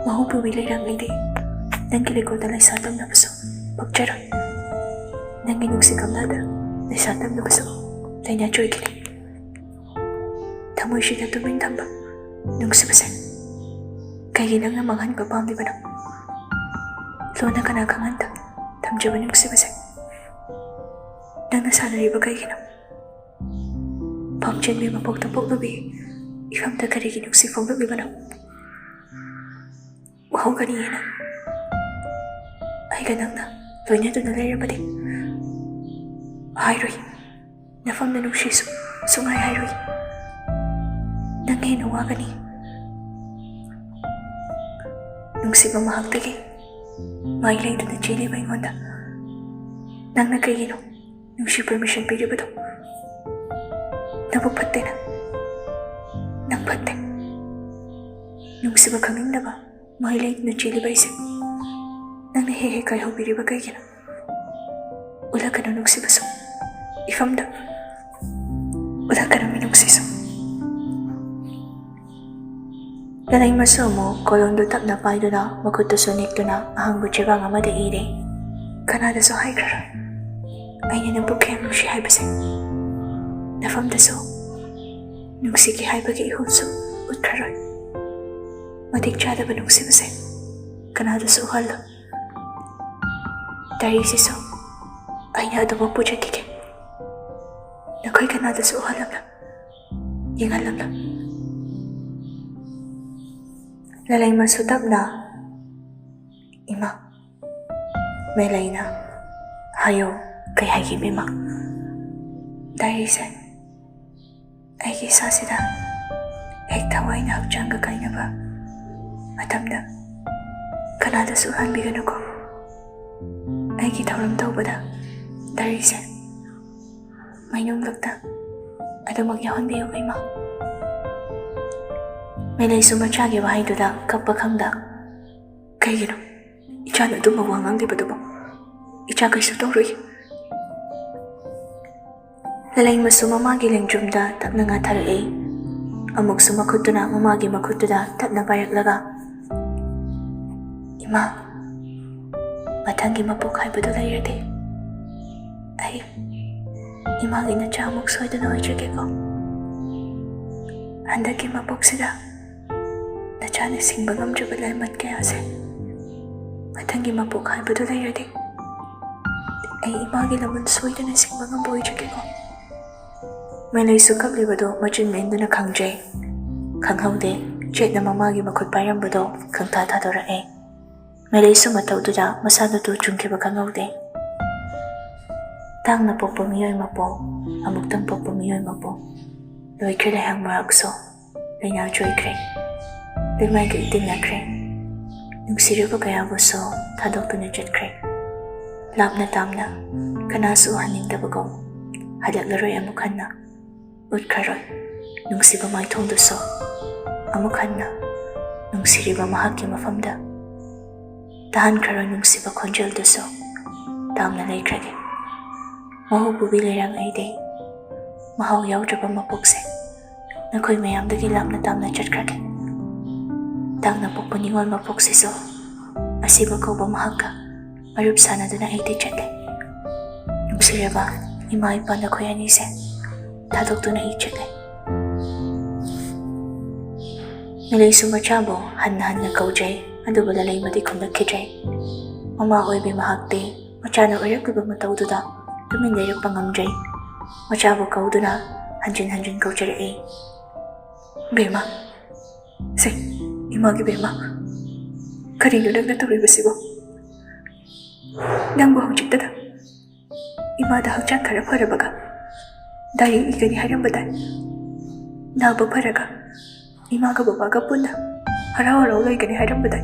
ꯃꯍꯨꯕꯨꯕꯤ ꯂꯩꯔꯥꯡ ꯑꯩꯗꯤ ꯅꯪꯒꯤ ꯂꯩꯀꯣꯜꯗ ꯂꯩꯁꯥ ꯇꯝꯅꯕꯁꯨ ꯄꯛꯆꯔꯣꯏ. ꯅꯪꯒꯤ ꯅꯨꯡꯁꯤ ꯀꯝꯂꯥꯗ ꯂꯩꯁꯥ ꯇꯝꯅꯕꯁꯨ ꯂꯩꯅ ꯆꯣꯏꯈꯤꯅꯤ. ꯊꯃꯣꯏꯁꯤꯗ ꯇꯨꯃꯤꯟ ꯊꯝꯕ ꯅꯨꯡꯁꯤꯕꯁꯦ ꯀꯩꯒꯤ ꯅꯪꯅ ꯃꯥꯡꯍꯟꯕ ꯄꯥꯝꯂꯤꯕꯅꯣ? ꯂꯣꯟꯅ ꯀꯅꯥ ꯈꯪꯍꯟꯗ ꯊꯝꯖꯕ ꯅꯨꯡꯁꯤꯕꯁꯦ ꯅꯪꯅ ꯁꯥꯟꯅꯔꯤꯕ ꯀꯩꯒꯤꯅꯣ? ꯄꯥꯝꯆꯦꯟꯕꯤ ꯃꯄꯣꯛꯇ ꯄꯣꯛꯂꯨꯕꯤ ꯏꯐꯝꯗ ꯀꯔꯤꯒꯤ ꯅꯨꯡꯁꯤ ꯐꯣꯡꯗꯣꯛꯂꯤꯕꯅꯣ? ꯋꯥꯍꯧꯒꯅꯤꯌꯦꯅ ꯑꯩꯒ ꯅꯪꯅ ꯂꯣꯏꯅꯗꯨꯅ ꯂꯩꯔꯕꯗꯤ ꯍꯥꯏꯔꯣꯏ. ꯅꯐꯝꯗ ꯅꯨꯡꯁꯤꯁꯨ ꯁꯨꯡꯍꯥꯏ ꯍꯥꯏꯔꯣꯏ. ꯅꯪ ꯍꯦꯟꯅ ꯋꯥꯒꯅꯤ. ꯅꯨꯡꯁꯤꯕ ꯃꯍꯥꯛꯇꯒꯤ ꯃꯥꯏ ꯂꯩꯗꯨꯅ ꯆꯦꯜꯂꯤꯕ ꯑꯩꯉꯣꯟꯗ ꯅꯪꯅ ꯀꯩꯒꯤꯅꯣ ꯅꯨꯡꯁꯤ ꯄꯔꯃꯤꯁꯟ ꯄꯤꯔꯤꯕꯗꯣ? ꯅꯕꯨꯛ ꯐꯠꯇꯦꯅ. ꯅꯪ ꯐꯠꯇꯦ. ꯅꯨꯡꯁꯤꯕ ꯈꯪꯅꯤꯡꯗꯕ ꯃꯥꯏ ꯂꯩꯗꯨꯅ ꯆꯦꯜꯂꯤꯕ ꯑꯩꯁꯦ ꯅꯪꯅ ꯍꯦꯛ ꯍꯦꯛ ꯀꯥꯏꯍꯧꯕꯤꯔꯤꯕ ꯀꯩꯒꯤꯅꯣ? ꯎꯠꯂꯛꯀꯅꯨ ꯅꯨꯡꯁꯤꯕꯁꯨ ꯏꯐꯝꯗ, ꯎꯠꯂꯛꯀꯅꯨ ꯃꯤꯅꯨꯡꯁꯤꯁꯨ. ꯂꯂꯩꯃꯁꯨ ꯑꯃꯨꯛ ꯀꯣꯂꯣꯝꯗꯨ ꯇꯞꯅ ꯄꯥꯏꯗꯨꯅ ꯃꯈꯨꯠꯇꯨꯁꯨ ꯅꯤꯛꯇꯨꯅ ꯑꯍꯥꯡꯕ ꯆꯦꯕꯥꯡ ꯑꯃꯗ ꯏꯔꯦ. ꯀꯅꯥꯗꯁꯨ ꯍꯥꯏꯈ꯭ꯔꯔꯣꯏ ꯑꯩꯅ ꯅꯪꯕꯨ ꯀꯌꯥꯝ ꯅꯨꯡꯁꯤ ꯍꯥꯏꯕꯁꯦ. ꯅꯐꯝꯗꯁꯨ ꯅꯨꯡꯁꯤꯒꯦ ꯍꯥꯏꯕꯒꯤ ꯏꯍꯨꯜꯁꯨ ꯎꯠꯈ꯭ꯔꯔꯣꯏ. ꯃꯇꯤꯛ ꯆꯥꯗꯕ ꯅꯨꯡꯁꯤꯕꯁꯦ ꯀꯅꯥꯗꯁꯨ ꯎꯍꯜꯂꯣꯏ. ꯗꯥꯏꯔꯤꯁꯤꯁꯨ ꯑꯩꯅ ꯑꯗꯨꯃꯛ ꯄꯨꯖꯈꯤꯒꯦ. ꯅꯈꯣꯏ ꯀꯅꯥꯗꯁꯨ ꯎꯍꯜꯂꯝꯂꯣꯏ, ꯌꯦꯡꯍꯜꯂꯝꯂꯣꯏ. ꯂꯂꯩꯃꯁꯨ ꯇꯞꯅ, ꯏꯃꯥ. ꯃꯦꯂꯩꯅ, ꯍꯥꯏꯌꯣ, ꯀꯩ ꯍꯥꯏꯒꯦ ꯏꯕꯦꯝꯃ? ꯗꯥꯏꯔꯤꯁꯦ ꯑꯩꯒꯤ ꯏꯁꯥꯁꯤꯗ ꯍꯦꯛ ꯊꯋꯥꯏꯅ ꯍꯛꯆꯥꯡꯒ ꯀꯥꯏꯅꯕ ꯃꯇꯝꯗ ꯀꯅꯥꯗꯁꯨ ꯎꯍꯟꯕꯤꯒꯅꯨꯀꯣ. ꯑꯩꯒꯤ ꯊꯧꯔꯝ ꯇꯧꯕꯗ ꯗꯥꯏꯔꯤꯁꯦ ꯃꯩꯅꯨꯡꯂꯛꯇ ꯑꯗꯨꯃꯛ ꯌꯥꯎꯍꯟꯕꯤꯌꯨ ꯏꯃꯥ. ꯃꯦꯂꯩꯁꯨ ꯃꯆꯥꯒꯤ ꯋꯥꯍꯩꯗꯨꯗ ꯀꯞꯄ ꯈꯪꯗ, ꯀꯩꯒꯤꯅꯣ ꯏꯆꯥꯅ ꯑꯗꯨꯝꯕ ꯋꯥ ꯉꯥꯡꯂꯤꯕꯗꯨꯕꯣ? ꯏꯆꯥ ꯀꯩꯁꯨ ꯇꯧꯔꯣꯏ. ꯂꯂꯩꯃꯁꯨ ꯃꯃꯥꯒꯤ ꯂꯦꯡꯖꯨꯝꯗ ꯇꯞꯅ ꯉꯥꯊꯔꯛꯏ. ꯑꯃꯨꯛꯁꯨ ꯃꯈꯨꯠꯇꯨꯅ ꯃꯃꯥꯒꯤ ꯃꯈꯨꯠꯇꯨꯗ ꯇꯞꯅ ꯄꯥꯏꯔꯛꯂꯒ, ꯏꯃꯥ, ꯃꯊꯪꯒꯤ ꯃꯄꯣꯛ ꯍꯥꯏꯕꯗꯨ ꯂꯩꯔꯗꯤ ꯑꯩ ꯏꯃꯥꯒꯤ ꯅꯆꯥ ꯑꯃꯨꯛ ꯁꯣꯏꯗꯅ ꯑꯣꯏꯖꯒꯦꯀꯣ. ꯍꯟꯗꯛꯀꯤ ꯃꯄꯣꯛꯁꯤꯗ ꯃꯆꯥꯅ ꯁꯤꯡꯕ ꯉꯝꯗ꯭ꯔꯕ ꯂꯥꯏꯃꯟ ꯀꯌꯥꯁꯦ ꯃꯊꯪꯒꯤ ꯃꯄꯣꯛ ꯍꯥꯏꯕꯗꯨ ꯂꯩꯔꯗꯤ ꯑꯩ ꯏꯃꯥꯒꯤ ꯂꯃꯟ ꯁꯣꯏꯗꯅ ꯁꯤꯡꯕ ꯉꯝꯕ ꯑꯣꯏꯖꯒꯦꯀꯣ꯫ ꯃꯦꯂꯩꯁꯨ ꯀꯞꯂꯤꯕꯗꯣ ꯃꯆꯤꯟ ꯃꯦꯟꯗꯨꯅ ꯈꯪꯖꯩ꯫ ꯈꯪꯍꯧꯗꯦ ꯆꯦꯠꯅ ꯃꯃꯥꯒꯤ ꯃꯈꯨꯠ ꯄꯥꯏꯔꯝꯕꯗꯣ ꯈꯪꯊꯥ ꯊꯥꯗꯣꯔꯛꯑꯦ꯫ ꯃꯦꯂꯩꯁꯨ ꯃꯇꯧꯗꯨꯗ ꯃꯁꯥꯗꯨ ꯆꯨꯝꯈꯤꯕ ꯈꯪꯍꯧꯗꯦ꯫ ꯇꯥꯡꯅ ꯄꯣꯛꯄ ꯃꯤꯑꯣꯏ ꯃꯄꯣꯛ, ꯑꯃꯨꯛꯇꯪ ꯄꯣꯛꯄ ꯃꯤꯑꯣꯏ ꯃꯄꯣꯛ, ꯂꯣꯏꯈ꯭ꯔꯦ ꯂꯩꯍꯥꯡ ꯃꯔꯛꯁꯨ, ꯂꯩꯅꯥ ꯆꯣꯏꯈ꯭ꯔꯦ, ꯂꯩꯃꯥꯏꯒ ꯏꯇꯤꯟꯅꯈ꯭ꯔꯦ, ꯅꯨꯡꯁꯤꯔꯕ ꯀꯌꯥꯕꯨꯁꯨ ꯊꯥꯗꯣꯛꯇꯨꯅ ꯆꯠꯈ꯭ꯔꯦ꯫ ꯂꯥꯞꯅ ꯇꯥꯝꯅ ꯀꯅꯥꯁꯨ ꯎꯍꯟꯅꯤꯡꯗꯕꯒꯨꯝ ꯍꯜꯂꯛꯂꯔꯣꯏ ꯑꯃꯨꯛ ꯍꯟꯅ, ꯎꯠꯈ꯭ꯔꯔꯣꯏ ꯅꯨꯡꯁꯤꯕ ꯃꯥꯏꯊꯣꯡꯗꯨꯁꯨ ꯑꯃꯨꯛ ꯍꯟꯅ ꯅꯨꯡꯁꯤꯔꯤꯕ ꯃꯍꯥꯛꯀꯤ ꯃꯐꯝꯗ, ꯇꯥꯍꯟꯈ꯭ꯔꯔꯣꯏ ꯅꯨꯡꯁꯤꯕ ꯈꯣꯟꯖꯦꯜꯗꯨꯁꯨ ꯇꯥꯝꯅ ꯂꯩꯈ꯭ꯔꯒꯦ꯫ ꯃꯍꯨ ꯄꯨꯕꯤ ꯂꯩꯔꯥꯡ ꯑꯩꯗꯤ ꯃꯍꯥꯎ ꯌꯥꯎꯗ꯭ꯔꯕ ꯃꯄꯣꯛꯁꯦ ꯅꯈꯣꯏ ꯃꯌꯥꯝꯗꯒꯤ ꯂꯥꯞꯅ ꯇꯥꯝꯅ ꯆꯠꯈ꯭ꯔꯒꯦ꯫ ꯇꯥꯡꯅ ꯄꯣꯛꯄ ꯅꯤꯡꯉꯣꯜ ꯃꯄꯣꯛꯁꯤꯁꯨ ꯑꯁꯤꯕ ꯀꯧꯕ ꯃꯍꯥꯛꯀ ꯃꯔꯨꯞ ꯁꯥꯟꯅꯗꯨꯅ ꯑꯩꯗꯤ ꯆꯠꯂꯦ꯫ ꯅꯨꯡꯁꯤꯔꯕ ꯏꯃꯥ ꯏꯄꯥ ꯅꯈꯣꯏ ꯑꯅꯤꯁꯦ ꯊꯥꯗꯣꯛꯇꯨꯅ ꯑꯩ ꯆꯠꯂꯦ꯫ ꯃꯦꯂꯩꯁꯨ ꯃꯆꯥꯕꯨ ꯍꯟꯅ ꯍꯟꯅ ꯀꯧꯖꯩ, ꯑꯗꯨꯕꯨ ꯂꯂꯩꯃꯗꯤ ꯈꯨꯝꯂꯛꯈꯤꯗ꯭ꯔꯦ꯫ ꯃꯃꯥ ꯑꯣꯏꯕꯤ ꯃꯍꯥꯛꯇꯤ ꯃꯆꯥꯅ ꯑꯣꯏꯔꯛꯂꯤꯕ ꯃꯇꯧꯗꯨꯗ ꯇꯨꯃꯤꯟ ꯂꯩꯔꯛꯄ ꯉꯝꯗ꯭ꯔꯦ꯫ ꯃꯆꯥꯕꯨ ꯀꯧꯗꯨꯅ ꯍꯟꯖꯤꯟ ꯍꯟꯖꯤꯟ ꯀꯧꯖꯔꯛꯏ꯫ ꯕꯦꯝꯃ, ꯁꯦ ꯏꯃꯥꯒꯤ ꯕꯦꯝꯃ, ꯀꯔꯤꯅꯣ ꯅꯪꯅ ꯇꯧꯔꯤꯕꯁꯤꯕꯣ? ꯅꯪꯕꯨ ꯍꯧꯖꯤꯛꯇꯗ ꯏꯃꯥꯗ ꯍꯛꯆꯥꯡ ꯈꯔ ꯐꯔꯕꯒ ꯗꯥꯏꯔꯤ ꯏꯒꯅꯤ ꯍꯥꯏꯔꯝꯕꯗꯥꯏ? ꯅꯥꯕ ꯐꯔꯒ ꯏꯃꯥꯒ ꯕꯕꯥꯒ ꯄꯨꯟꯅ ꯍꯔꯥꯎ ꯍꯔꯥꯎ ꯂꯩꯒꯅꯤ ꯍꯥꯏꯔꯝꯕꯗꯥꯏ?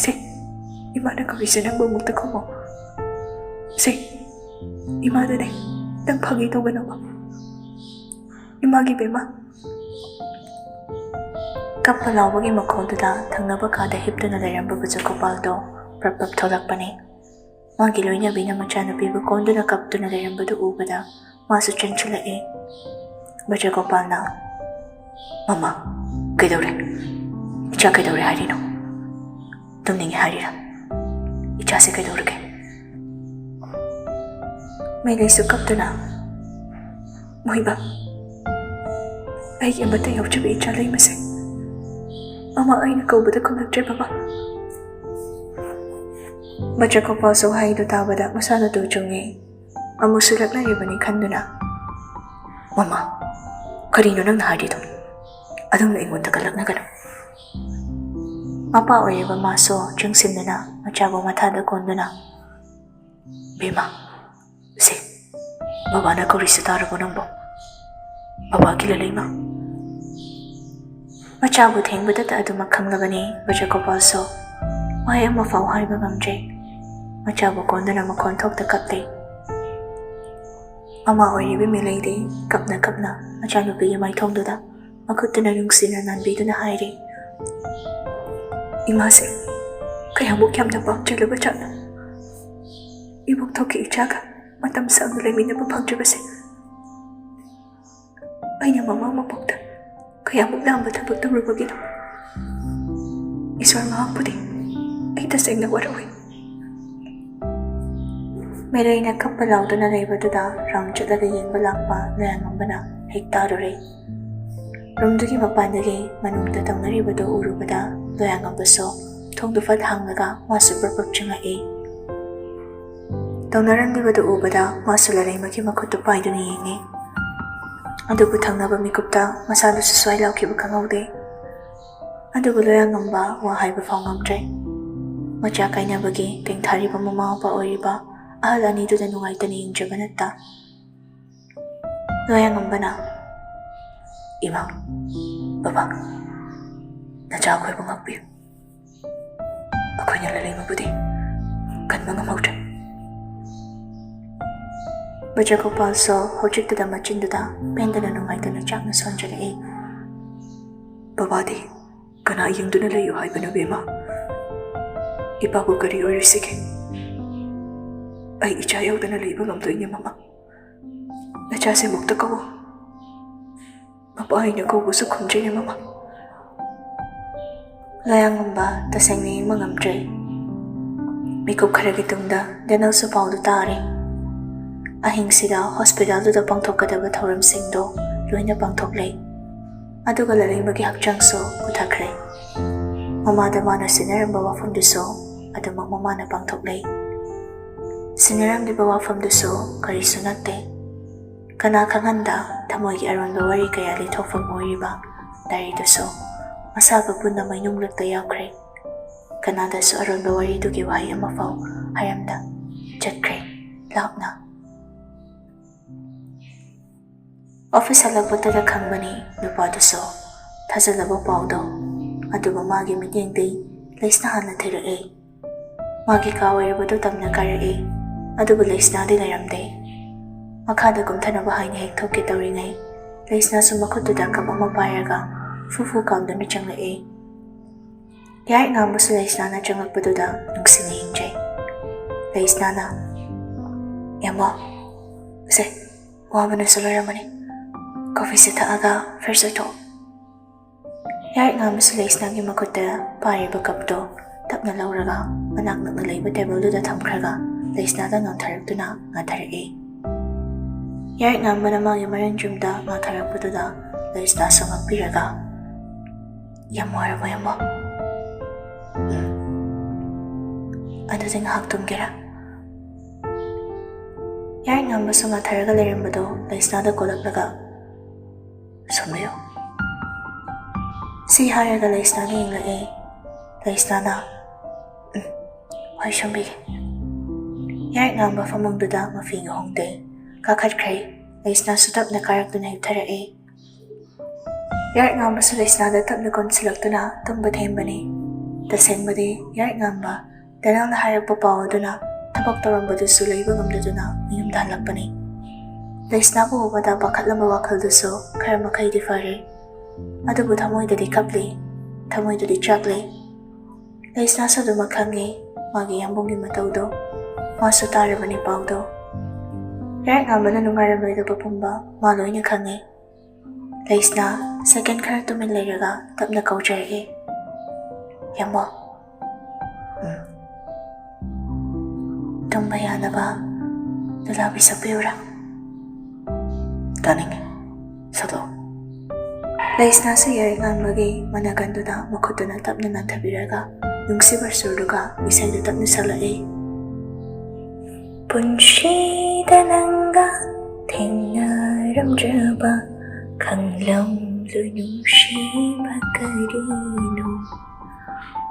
ꯁꯦ ꯏꯃꯥꯅ ꯀꯧꯔꯤꯁꯦ ꯅꯪꯕꯨ ꯑꯃꯨꯛꯇ ꯈꯨꯝꯃꯣ꯫ ꯁꯦ ꯏꯃꯥꯗꯅꯦ, ꯅꯪ ꯐꯥꯒꯤ ꯇꯧꯒꯅꯣꯕ ꯏꯃꯥꯒꯤ ꯕꯦꯝꯃ꯫ ꯀꯞꯄ ꯂꯥꯎꯕꯒꯤ ꯃꯈꯣꯜꯗꯨꯗ ꯊꯪꯅꯕ ꯀꯥꯗ ꯍꯤꯞꯇꯨꯅ ꯂꯩꯔꯝꯕ ꯕꯖꯒꯣꯄꯥꯜꯗꯣ ꯄ꯭ꯔꯞ ꯄ꯭ꯔꯞ ꯊꯣꯛꯂꯛꯄꯅꯤ꯫ ꯃꯥꯒꯤ ꯂꯣꯏꯅꯕꯤꯅ ꯃꯆꯥꯅꯨꯄꯤꯕꯨ ꯀꯣꯟꯗꯨꯅ ꯀꯞꯇꯨꯅ ꯂꯩꯔꯝꯕꯗꯨ ꯎꯕꯗ ꯃꯥꯁꯨ ꯆꯪꯁꯤꯜꯂꯛꯏ꯫ ꯕꯖꯒꯣꯄꯥꯜꯅ, ꯃꯃꯥ ꯀꯩꯗꯧꯔꯦ? ꯏꯆꯥ ꯀꯩꯗꯧꯔꯦ ꯍꯥꯏꯔꯤꯅꯣ? ꯇꯨꯝꯅꯤꯡꯉꯦ ꯍꯥꯏꯔꯤꯔꯥ? ꯏꯆꯥꯁꯦ ꯀꯩꯗꯧꯔꯒꯦ? ꯃꯦꯂꯩꯁꯨ ꯀꯞꯇꯨꯅ, ꯃꯣꯏꯕ, ꯑꯩꯒꯤ ꯑꯃꯠꯇ ꯌꯥꯎꯖꯕ ꯏꯆꯥ ꯂꯩꯃꯁꯦ ꯃꯃꯥ ꯑꯩꯅ ꯀꯧꯕꯗ ꯈꯨꯝꯂꯛꯇ꯭ꯔꯦ ꯕꯕꯥ꯫ ꯕꯖꯒꯣꯄꯥꯜꯁꯨ ꯋꯥꯍꯩꯗꯨ ꯇꯥꯕꯗ ꯃꯁꯥꯅ ꯆꯨꯡꯉꯤ꯫ ꯑꯃꯨꯛꯁꯨ ꯂꯛꯅꯔꯤꯕꯅꯤ ꯈꯟꯗꯨꯅ, ꯃꯃꯥ ꯀꯔꯤꯅꯣ ꯅꯪꯅ ꯍꯥꯏꯔꯤꯗꯣ? ꯑꯗꯨꯝꯅ ꯑꯩꯉꯣꯟꯗ ꯀꯜꯂꯛꯅꯒꯅꯨ꯫ ꯃꯄꯥ ꯑꯣꯏꯔꯤꯕ ꯃꯥꯁꯨ ꯆꯪꯁꯤꯟꯗꯨꯅ ꯃꯆꯥꯕꯨ ꯃꯊꯥꯗ ꯀꯣꯟꯗꯨꯅ, ꯕꯦꯝꯃ, ꯁꯦ ꯕꯕꯥꯅ ꯀꯧꯔꯤꯁꯤ ꯇꯥꯔꯕꯣ ꯅꯪꯕꯣ? ꯕꯕꯥꯒꯤ ꯂꯂꯩꯃ꯫ ꯃꯆꯥꯕꯨ ꯊꯦꯡꯕꯗꯇ ꯑꯗꯨꯃꯛ ꯈꯪꯂꯕꯅꯤ ꯕꯖꯒꯣꯄꯥꯜꯁꯨ ꯋꯥꯍꯩ ꯑꯃ ꯐꯥꯎ ꯍꯥꯏꯕ ꯉꯝꯗ꯭ꯔꯦ꯫ ꯃꯆꯥꯕꯨ ꯀꯣꯟꯗꯨꯅ ꯃꯈꯣꯟ ꯊꯣꯛꯇ ꯀꯞꯂꯤ꯫ ꯃꯃꯥ ꯑꯣꯏꯔꯤꯕ ꯃꯦꯂꯩꯗꯤ ꯀꯞꯅ ꯀꯞꯅ ꯃꯆꯥꯅꯨꯄꯤꯒꯤ ꯃꯥꯏꯊꯣꯡꯗꯨꯗ ꯃꯈꯨꯠꯇꯨꯅ ꯅꯨꯡꯁꯤꯅ ꯅꯥꯟꯕꯤꯗꯨꯅ ꯍꯥꯏꯔꯤ, ꯏꯃꯥꯁꯦ ꯀꯌꯥꯃꯨꯛ ꯌꯥꯝꯅ ꯄꯥꯝꯖꯂꯕ ꯖꯥꯠꯅꯣ? ꯏꯕꯣꯛꯊꯣꯛꯀꯤ ꯏꯆꯥꯒ ꯃꯇꯝ ꯁꯥꯡꯅ ꯂꯩꯃꯤꯟꯅꯕ ꯐꯪꯖꯕꯁꯦ ꯑꯩꯅ ꯃꯃꯥ ꯃꯄꯣꯛꯇ ꯀꯌꯥꯃꯨꯛ ꯂꯥꯝꯕ ꯊꯕꯛ ꯇꯧꯔꯨꯕꯒꯤꯅꯣ? ꯏꯁꯣꯔ ꯃꯍꯥꯛꯄꯨꯗꯤ ꯑꯩ ꯇꯁꯦꯡꯅ ꯋꯥꯔꯧꯏ꯫ ꯃꯦꯂꯩꯅ ꯀꯞꯄ ꯂꯥꯎꯗꯨꯅ ꯂꯩꯕꯗꯨꯗ ꯔꯥꯎꯟ ꯆꯠꯂꯒ ꯌꯦꯡꯕ ꯂꯥꯛꯄ ꯂꯣꯌꯥꯉꯝꯕꯅ ꯍꯦꯛ ꯇꯥꯔꯨꯔꯦ꯫ ꯔꯨꯝꯗꯨꯒꯤ ꯃꯄꯥꯟꯗꯒꯤ ꯃꯅꯨꯡꯗ ꯇꯧꯅꯔꯤꯕꯗꯨ ꯎꯔꯨꯕꯗ ꯂꯣꯌꯥꯉꯝꯕꯁꯨ ꯊꯣꯡꯗꯨ ꯐꯠ ꯍꯥꯡꯂꯒ ꯃꯥꯁꯨ ꯄ꯭ꯔꯞ ꯄ꯭ꯔꯞ ꯆꯪꯂꯛꯏ꯫ ꯇꯧꯅꯔꯝꯂꯤꯕꯗꯨ ꯎꯕꯗ ꯃꯥꯁꯨ ꯂꯂꯩꯃꯒꯤ ꯃꯈꯨꯠꯇꯨ ꯄꯥꯏꯗꯨꯅ ꯌꯦꯡꯉꯤ꯫ ꯑꯗꯨꯕꯨ ꯊꯪꯅꯕ ꯃꯤꯀꯨꯞꯇ ꯃꯁꯥꯗꯨꯁꯨ ꯁ꯭ꯋꯥꯏ ꯂꯥꯎꯈꯤꯕ ꯈꯪꯍꯧꯗꯦ꯫ ꯑꯗꯨꯕꯨ ꯂꯣꯌꯥꯉꯝꯕ ꯋꯥ ꯍꯥꯏꯕ ꯐꯥꯎ ꯉꯝꯗ꯭ꯔꯦ꯫ ꯃꯆꯥ ꯀꯥꯏꯅꯕꯒꯤ ꯇꯦꯡꯊꯥꯔꯤꯕ ꯃꯃꯥ ꯃꯄꯥ ꯑꯣꯏꯔꯤꯕ ꯑꯍꯜ ꯑꯅꯤꯗꯨꯗ ꯅꯨꯡꯉꯥꯏꯇꯅ ꯌꯦꯡꯖꯕ ꯅꯠꯇ ꯂꯣꯌꯥꯉꯝꯕꯅ, ꯏꯃꯥ, ꯕꯕꯥ, ꯅꯆꯥ ꯑꯩꯈꯣꯏꯕꯨ ꯉꯥꯛꯄꯤꯌꯨ꯫ ꯑꯩꯈꯣꯏꯅ ꯂꯂꯩꯃꯕꯨꯗꯤ ꯀꯟꯕ ꯉꯝꯍꯧꯗ꯭ꯔꯦ꯫ ꯕꯖꯒꯣꯄꯥꯜꯁꯨ ꯍꯧꯖꯤꯛꯇꯨꯗ ꯃꯆꯤꯟꯗꯨꯗ ꯄꯦꯟꯗꯅ ꯅꯨꯡꯉꯥꯏꯇꯅ ꯆꯥꯛꯅ ꯁꯣꯟꯖꯔꯛꯏ꯫ ꯕꯕꯥꯗꯤ ꯀꯅꯥ ꯌꯦꯡꯗꯨꯅ ꯂꯩꯌꯨ ꯍꯥꯏꯕꯅꯣ ꯕꯦꯝꯃ? ꯏꯄꯥꯕꯨ ꯀꯔꯤ ꯑꯣꯏꯔꯤꯁꯤꯒꯦ? ꯑꯩ ꯏꯆꯥ ꯌꯥꯎꯗꯅ ꯂꯩꯕ ꯉꯝꯗꯣꯏꯅꯦ ꯃꯃꯥ꯫ ꯅꯆꯥꯁꯦ ꯃꯨꯛꯇ ꯀꯧꯋꯣ꯫ ꯃꯄꯥ ꯑꯩꯅ ꯀꯧꯕꯁꯨ ꯈꯨꯝꯗ꯭ꯔꯤꯅꯦ ꯃꯃꯥ꯫ ꯂꯣꯌꯥꯉꯝꯕ ꯇꯁꯦꯡꯅ ꯌꯦꯡꯕ ꯉꯝꯗ꯭ꯔꯦ꯫ ꯃꯤꯀꯨꯞ ꯈꯔꯒꯤ ꯇꯨꯡꯗ ꯗꯦꯅꯦꯜꯁꯨ ꯄꯥꯎꯗꯨ ꯇꯥꯔꯦ꯫ ꯑꯍꯤꯡꯁꯤꯗ ꯍꯣꯁꯄꯤꯇꯥꯜꯗꯨꯗ ꯄꯥꯡꯊꯣꯛꯀꯗꯕ ꯊꯧꯔꯝꯁꯤꯡꯗꯣ ꯂꯣꯏꯅ ꯄꯥꯡꯊꯣꯛꯂꯦ꯫ ꯑꯗꯨꯒ ꯂꯂꯩꯃꯒꯤ ꯍꯛꯆꯥꯡꯁꯨ ꯎꯊꯈ꯭ꯔꯦ꯫ ꯃꯃꯥꯗ ꯃꯥꯅ ꯁꯤꯟꯅꯔꯝꯕ ꯋꯥꯐꯝꯗꯨꯁꯨ ꯑꯗꯨꯃꯛ ꯃꯃꯥꯅ ꯄꯥꯡꯊꯣꯛꯂꯦ꯫ ꯁꯤꯟꯅꯔꯝꯂꯤꯕ ꯋꯥꯐꯝꯗꯨꯁꯨ ꯀꯔꯤꯁꯨ ꯅꯠꯇꯦ, ꯀꯅꯥ ꯈꯪꯍꯟꯗ ꯊꯃꯣꯏꯒꯤ ꯑꯔꯣꯟꯕ ꯋꯥꯔꯤ ꯀꯌꯥ ꯂꯤꯊꯣꯛꯐꯝ ꯑꯣꯏꯔꯤꯕ ꯗꯥꯏꯔꯤꯗꯨꯁꯨ ꯃꯁꯥꯒ ꯄꯨꯟꯅ ꯃꯩꯅꯨꯡꯂꯛꯇ ꯌꯥꯎꯈ꯭ꯔꯦ꯫ ꯀꯅꯥꯗꯁꯨ ꯑꯔꯣꯟꯕ ꯋꯥꯔꯤꯗꯨꯒꯤ ꯋꯥꯍꯩ ꯑꯃꯐꯥꯎ ꯍꯥꯏꯔꯝꯗ ꯆꯠꯈ꯭ꯔꯦ ꯂꯥꯞꯅ꯫ ꯑꯣꯐꯤꯁ ꯍꯜꯂꯛꯄꯗ ꯈꯪꯕꯅꯤ ꯅꯨꯄꯥꯗꯨꯁꯨ ꯊꯥꯖꯗꯕ ꯄꯥꯎꯗꯣ꯫ ꯑꯗꯨꯕꯨ ꯃꯥꯒꯤ ꯃꯤꯠꯌꯦꯡꯗꯤ ꯂꯩꯁꯅꯥ ꯍꯥꯟꯅ ꯊꯤꯔꯛꯑꯦ꯫ ꯃꯥꯒꯤ ꯀꯥ ꯑꯣꯏꯔꯕꯗꯨ ꯇꯞꯅ ꯀꯥꯔꯛꯑꯦ, ꯑꯗꯨꯕꯨ ꯂꯩꯁꯅꯥꯗꯤ ꯂꯩꯔꯝꯗꯦ꯫ ꯃꯈꯥꯗ ꯀꯨꯝꯊꯅꯕ ꯍꯥꯏꯅ ꯍꯦꯛ ꯊꯣꯛꯀꯦ ꯇꯧꯔꯤꯉꯩ ꯂꯩꯁꯅꯥꯁꯨ ꯃꯈꯨꯠꯇꯨꯗ ꯀꯞ ꯑꯃ ꯄꯥꯏꯔꯒ ꯐꯨ ꯀꯥꯝꯗꯨꯅ ꯆꯪꯂꯛꯑꯦ꯫ ꯌꯥꯔꯦꯛ ꯉꯥꯡꯕꯁꯨ ꯂꯩꯁꯅꯥꯅ ꯆꯪꯂꯛꯄꯗꯨꯗ ꯅꯨꯡꯁꯤꯅ ꯌꯦꯡꯖꯩ꯫ ꯂꯩꯁꯅꯥꯅ, "ꯏꯌꯥꯝꯕ, ꯁꯦ ꯋꯥꯕꯅꯁꯨ ꯂꯣꯏꯔꯝꯃꯅꯤ, ꯀꯣꯐꯤꯁꯦ ꯊꯛꯑꯒ ꯐ꯭ꯔꯦꯁ ꯑꯣꯏꯊꯣꯛꯑꯣ." ꯌꯥꯔꯦꯛ ꯉꯥꯡꯕꯁꯨ ꯂꯩꯁꯅꯥꯒꯤ ꯃꯈꯨꯠꯇ ꯄꯥꯏꯔꯤꯕ ꯀꯞꯇꯣ ꯇꯞꯅ ꯂꯧꯔꯒ ꯃꯅꯥꯛ ꯅꯛꯅ ꯂꯩꯕ ꯇꯦꯕꯜꯗꯨꯗ ꯊꯝꯈ꯭ꯔꯒ ꯂꯩꯁꯅꯥꯗ ꯉꯥꯡꯊꯔꯛꯇꯨꯅ ꯉꯥꯊꯔꯛꯏ꯫ ꯌꯥꯔꯦꯛ ꯉꯥꯡꯕꯅ ꯃꯥꯒꯤ ꯃꯔꯟꯖꯨꯝꯗ ꯉꯥꯊꯔꯛꯄꯗꯨꯗ ꯂꯩꯁꯅꯥꯁꯨ ꯉꯛꯄꯤꯔꯒ, "ꯌꯥꯝ ꯋꯥꯔꯕꯣ ꯏꯌꯥꯝꯕ?" "ꯑꯗꯨꯗꯤ ꯉꯥꯏꯍꯥꯛ ꯇꯨꯝꯒꯦꯔꯥ?" ꯌꯥꯔꯦꯛ ꯉꯥꯡꯕꯁꯨ ꯉꯥꯊꯔꯒ ꯂꯩꯔꯝꯕꯗꯣ ꯂꯩꯁꯅꯥꯗ ꯀꯣꯜꯂꯛꯂꯒ, "ꯁꯨꯝꯕꯤꯌꯨ." ꯁꯤ ꯍꯥꯏꯔꯒ ꯂꯩꯁꯅꯥꯅ ꯌꯦꯡꯂꯛꯑꯦ꯫ ꯂꯩꯁꯅꯥꯅ, "ꯍꯣꯏ ꯁꯨꯝꯕꯤꯒꯦ." ꯌꯥꯔꯦꯛ ꯉꯥꯡꯕ ꯐꯃꯨꯡꯗꯨꯗ ꯃꯐꯤꯒ ꯍꯣꯡꯗꯦ ꯀꯥꯈꯠꯈ꯭ꯔꯦ꯫ ꯂꯩꯁꯅꯥꯁꯨ ꯇꯞꯅ ꯀꯥꯔꯛꯇꯨꯅ ꯍꯤꯞꯊꯔꯛꯑꯦ꯫ ꯌꯥꯔꯦꯛ ꯉꯥꯡꯕꯁꯨ ꯂꯩꯁꯅꯥꯗ ꯇꯞꯅ ꯀꯣꯟꯁꯤꯜꯂꯛꯇꯨꯅ ꯇꯨꯝꯕ ꯊꯦꯝꯕꯅꯤ꯫ ꯇꯁꯦꯡꯕꯗꯤ ꯌꯥꯔꯦꯛ ꯉꯥꯡꯕ ꯗꯅꯥꯜꯅ ꯍꯥꯏꯔꯛꯄ ꯄꯥꯎ ꯑꯗꯨꯅ ꯊꯕꯛ ꯇꯧꯔꯝꯕꯗꯨꯁꯨ ꯂꯩꯕ ꯉꯝꯗꯗꯨꯅ ꯃꯌꯨꯝꯗ ꯍꯜꯂꯛꯄꯅꯤ꯫ ꯂꯩꯁꯅꯥꯕꯨ ꯎꯕꯗ ꯄꯥꯈꯠꯂꯝꯕ ꯋꯥꯈꯜꯗꯨꯁꯨ ꯈꯔ ꯃꯈꯩꯗꯤ ꯐꯔꯦ, ꯑꯗꯨꯕꯨ ꯊꯃꯣꯏꯗꯗꯤ ꯀꯞꯂꯤ, ꯊꯃꯣꯏꯗꯗꯤ ꯆꯥꯛꯂꯤ꯫ ꯂꯩꯁꯅꯥꯁꯨ ꯑꯗꯨꯃꯛ ꯈꯪꯉꯤ ꯃꯥꯒꯤ ꯌꯥꯝꯕꯨꯡꯒꯤ ꯃꯇꯧꯗꯣ, ꯃꯥꯁꯨ ꯇꯥꯔꯕꯅꯤ ꯄꯥꯎꯗꯣ꯫ ꯌꯥꯔꯦꯛ ꯉꯥꯡꯕꯅ ꯅꯨꯡꯉꯥꯏꯔꯝꯂꯣꯏꯗꯕ ꯄꯨꯝꯕ ꯃꯥ ꯂꯣꯏꯅ ꯈꯪꯉꯤ꯫ ꯂꯩꯁꯅꯥ ꯁꯦꯀꯦꯟ ꯈꯔ ꯇꯨꯃꯤꯟ ꯂꯩꯔꯒ ꯇꯞꯅ ꯀꯧꯖꯔꯛꯏ, "ꯌꯥꯝꯕ." "ꯇꯨꯝꯕ ꯌꯥꯅꯕ ꯗꯨꯂꯥꯕꯤ ꯁꯛꯄꯤꯌꯨꯔꯥ?" "ꯇꯥꯅꯤꯡꯉꯤ, ꯁꯛꯂꯛꯑꯣ." ꯂꯩꯁꯅꯥꯁꯨ ꯌꯥꯔꯦꯛ ꯉꯥꯡꯕꯒꯤ ꯃꯅꯥꯀꯟꯗꯨꯗ ꯃꯈꯨꯠꯇꯨꯅ ꯇꯞꯅ ꯅꯥꯟꯊꯕꯤꯔꯒ ꯅꯨꯡꯁꯤꯕ ꯁꯨꯔꯗꯨꯒ ꯏꯁꯩꯗꯨ ꯇꯞꯅ ꯁꯛꯂꯛꯏ꯫ "ꯄꯨꯟꯁꯤꯗ ꯅꯪꯒ ꯊꯦꯡꯅꯔꯝꯗ꯭ꯔꯕ ꯈꯪꯂꯝꯂꯣꯏ ꯅꯨꯡꯁꯤꯕ ꯀꯔꯤꯅꯣ,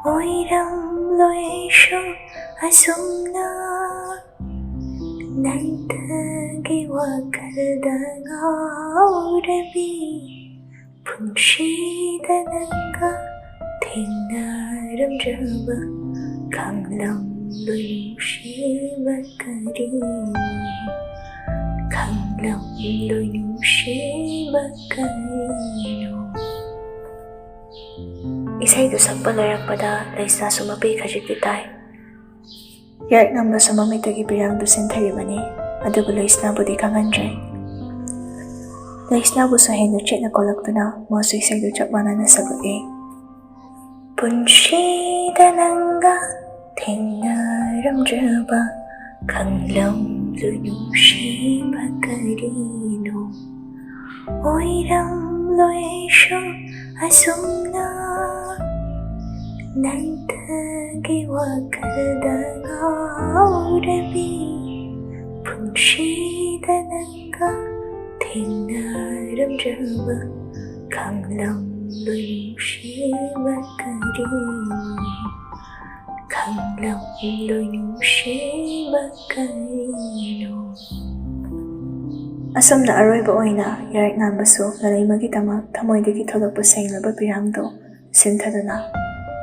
ꯑꯣꯏꯔꯝꯂꯣꯏ ꯑꯩꯁꯨ ꯑꯁꯨꯝꯅ ꯅꯪꯇꯒꯤ ꯋꯥꯈꯜꯗ ꯉꯥꯎꯔꯕꯤ, ꯄꯨꯟꯁꯤꯗ ꯅꯪꯒ ꯊꯦꯡꯅꯔꯝꯗ꯭ꯔꯕ ꯈꯪꯂꯝꯂꯣꯏ ꯅꯨꯡꯁꯤꯕ ꯀꯔꯤꯅꯣ, ꯈꯪꯂꯝꯂꯣꯏ ꯅꯨꯡꯁꯤꯕ ꯀꯔꯤꯅꯣ." ꯏꯁꯩꯗꯨ ꯁꯛꯄ ꯂꯣꯏꯔꯛꯄꯗ ꯂꯩꯁꯅꯥꯁꯨ ꯃꯄꯤ ꯈꯖꯤꯛꯇꯤ ꯇꯥꯏ꯫ ꯌꯥꯔꯦꯛ ꯉꯥꯡꯕꯁꯨ ꯃꯃꯤꯠꯇꯒꯤ ꯄꯤꯔꯥꯡꯗꯨ ꯆꯦꯟꯊꯔꯤꯕꯅꯤ, ꯑꯗꯨꯕꯨ ꯂꯩꯁꯅꯥꯕꯨꯗꯤ ꯈꯪꯍꯟꯗ꯭ꯔꯦ꯫ ꯂꯩꯁꯅꯥꯕꯨꯁꯨ ꯍꯦꯟꯅ ꯆꯦꯠꯅ ꯀꯣꯜꯂꯛꯇꯨꯅ ꯃꯥꯁꯨ ꯏꯁꯩꯗꯨ ꯆꯞ ꯃꯥꯟꯅꯅ ꯁꯛꯂꯛꯏ꯫ "ꯄꯨꯟꯁꯤꯗ ꯅꯪꯒ ꯊꯦꯡꯅꯔꯝꯗ꯭ꯔꯕ ꯈꯪꯂꯝꯂꯣꯏ ꯅꯨꯡꯁꯤꯕ ꯀꯔꯤꯅꯣ, ꯑꯣꯏꯔꯝꯂꯣꯏ ꯑꯩꯁꯨ ꯑꯁꯨꯝꯅ ꯅꯪꯇꯒꯤ ꯋꯥꯈꯜꯗ ꯉꯥꯎꯔꯕꯤ, ꯄꯨꯟꯁꯤꯗ ꯅꯪꯒ ꯊꯦꯡꯅꯔꯝꯗ꯭ꯔꯕ ꯈꯪꯂꯝꯂꯣꯏ ꯅꯨꯡꯁꯤꯕ ꯀꯔꯤꯅꯣ, ꯈꯪꯂꯝꯂꯣꯏ ꯅꯨꯡꯁꯤꯕ ꯀꯔꯤꯅꯣ." ꯑꯁꯨꯝꯅ ꯑꯔꯣꯏꯕ ꯑꯣꯏꯅ ꯌꯥꯔꯦꯛ ꯉꯥꯡꯕꯁꯨ ꯂꯂꯩꯃꯒꯤꯗꯃꯛ ꯊꯃꯣꯏꯗꯒꯤ ꯊꯣꯛꯂꯛꯄ ꯁꯦꯡꯂꯕ ꯄꯤꯔꯥꯡꯗꯣ ꯁꯤꯟꯊꯗꯨꯅ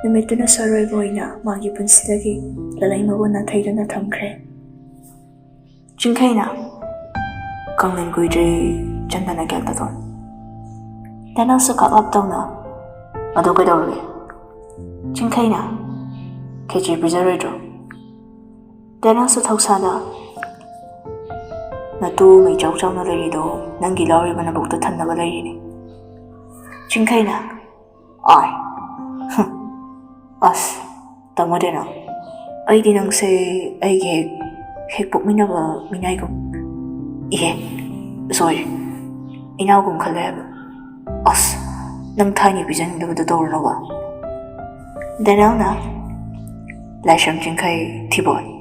ꯅꯨꯃꯤꯠꯇꯨꯅꯁꯨ ꯑꯔꯣꯏꯕ ꯑꯣꯏꯅ ꯃꯥꯒꯤ ꯄꯨꯟꯁꯤꯗꯒꯤ ꯂꯂꯩꯃꯕꯨ ꯅꯥꯊꯩꯗꯨꯅ ꯊꯝꯈ꯭ꯔꯦ꯫ "ꯆꯤꯡꯈꯩꯅ ꯀꯪꯂꯦꯟ ꯀꯨꯏꯗ꯭ꯔꯤ ꯆꯟꯗꯅ ꯒ꯭ꯌꯥꯟ ꯇꯥꯊꯣꯛ." ꯗꯅꯥꯜꯁꯨ ꯀꯥꯛꯂꯞ ꯇꯧꯅ, "ꯑꯗꯨ ꯀꯩꯗꯧꯔꯒꯦ?" "ꯆꯤꯡꯈꯩꯅ ꯈꯦꯆꯤ ꯄꯤꯖꯔꯣꯏꯗ꯭ꯔꯣ?" ꯗꯅꯥꯜꯁꯨ ꯊꯧꯁꯥꯗ, "ꯅꯇꯨ ꯃꯩ ꯆꯥꯎ ꯆꯥꯎꯅ ꯂꯩꯔꯤꯗꯣ ꯅꯪꯒꯤ ꯂꯥꯎꯔꯤꯕ ꯅꯕꯨꯛꯇꯣ ꯊꯟꯅꯕ ꯂꯩꯔꯤꯅꯤ." ꯆꯤꯡꯈꯩꯅ, "ꯑꯥꯏ, ꯑꯁ ꯇꯥꯃꯣꯗꯦꯅ, ꯑꯩꯗꯤ ꯅꯪꯁꯦ ꯑꯩꯒꯤ ꯍꯦꯛ ꯄꯣꯛꯃꯤꯟꯅꯕ ꯃꯤꯅꯥꯏꯒꯨꯝ, ꯏꯍꯦ ꯁꯣꯏꯔꯦ, ꯏꯅꯥꯎꯒꯨꯝ ꯈꯜꯂꯦ ꯍꯥꯏꯕ, ꯑꯁ Nang thani pijanindabado tawranoba. Danalna Laisham Jinkai Tibon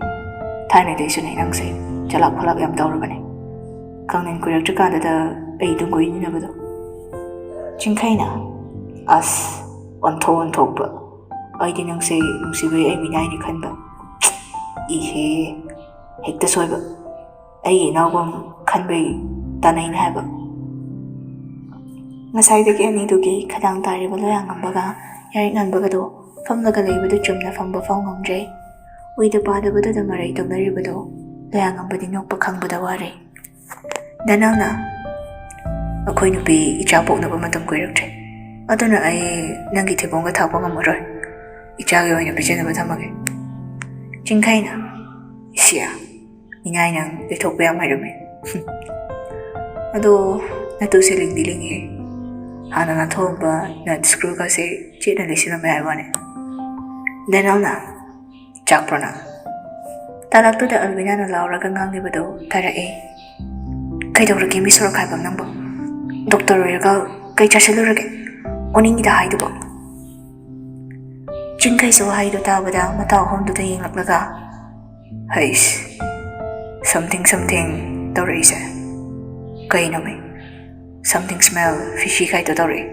Thani Daisune Nangse Jalak Palak Yam Tawrabane Kangnin Kuyak Chakanda Ai Dungoi Ninabado Jinkaina As on Tokba I didn't say Musibe Amy Nine Kanba Ihe Hector Soiba Ai Nagum Kanbay Tanain Haba Nasai any dugi Kadang Tari Balayang Baga Yaring and Bagado From the Galabado Jumna from Bafong Jay We the Badabado the Maray to Maribado Layang Badino Pakang Badawari Danana A coin to be Ichapo Nabamatam Quirte Adona I Nangiti Bonga Tapamamura Ichago in a pigeon of Tamage Jinkaina Isia Inainang the Topia Madame Ado Natu Selling Dilling Hana na thoba na screw ka se china lisina me aiwane denalna chakprona talak tu da albina na laura ka ngang libado tara e kai dawra ki misoro kai bam nangbo doctor ga kai chaselurage oningi da haidu bo jinkai so haidu ta bada mata hondu da yinglaklaga hais something tawra isa kai no me Something smell fishy kai to tawri